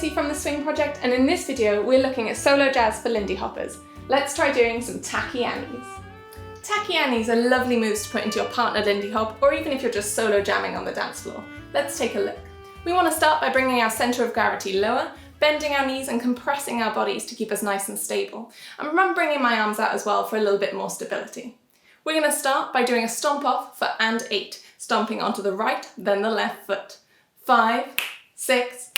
Lucy from the Swing Project, and in this video we're looking at solo jazz for Lindy hoppers. Let's try doing some Tacky Annies. Tacky Annies are lovely moves to put into your partner Lindy hop, or even if you're just solo jamming on the dance floor. Let's take a look. We want to start by bringing our centre of gravity lower, bending our knees and compressing our bodies to keep us nice and stable. I'm bringing my arms out as well for a little bit more stability. We're going to start by doing a stomp off for and 8, stomping onto the right, then the left foot. 5, 6,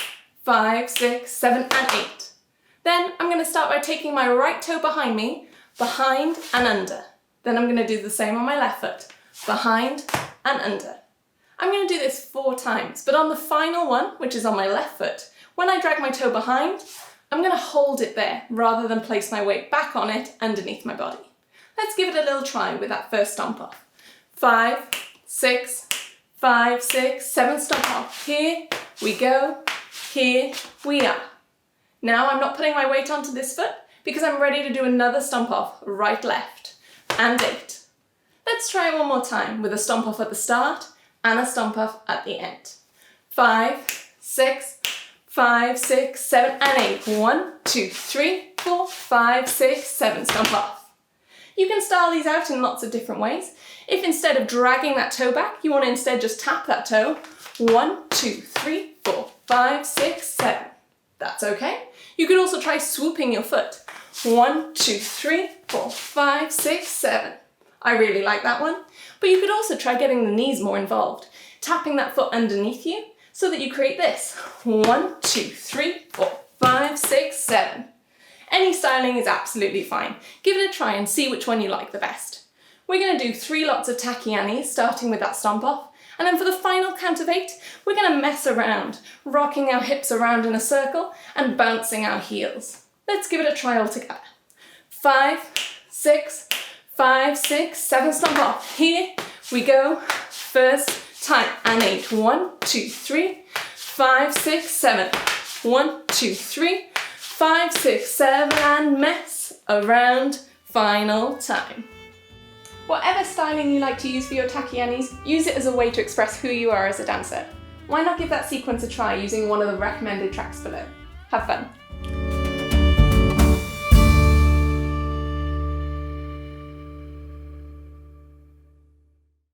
5, 6, 7 and 8. Then I'm going to start by taking my right toe behind me, behind and under. Then I'm going to do the same on my left foot, behind and under. I'm going to do this 4 times, but on the final one, which is on my left foot, when I drag my toe behind, I'm going to hold it there rather than place my weight back on it underneath my body. Let's give it a little try with that first stomp off. 5, 6, 5, 6, 7 stomp off. Here we go. Here we are. Now I'm not putting my weight onto this foot because I'm ready to do another stomp off, right, left, and 8. Let's try it one more time with a stomp off at the start and a stomp off at the end. 5, 6, 5, 6, 7 and 8. 1, 2, 3, 4, 5, 6, 7 stomp off. You can style these out in lots of different ways. If instead of dragging that toe back, you want to instead just tap that toe. 1, 2, 3, 4, 5, 6, 7. That's okay. You could also try swooping your foot. 1, 2, 3, 4, 5, 6, 7. I really like that one. But you could also try getting the knees more involved, tapping that foot underneath you so that you create this. 1, 2, 3, 4, 5, 6, 7. Any styling is absolutely fine. Give it a try and see which one you like the best. We're going to do 3 lots of Tacky Annies, starting with that stomp off. And then for the final count of 8, we're going to mess around, rocking our hips around in a circle and bouncing our heels. Let's give it a try all together. 5, 6, 5, 6, 7 stomp off. Here we go. First time and 8. 1, 2, 3, 5, 6, 7. 1, 2, 3, 5, 6, 7 and mess around. Final time. Whatever styling you like to use for your Tacky Annies, use it as a way to express who you are as a dancer. Why not give that sequence a try using one of the recommended tracks below? Have fun!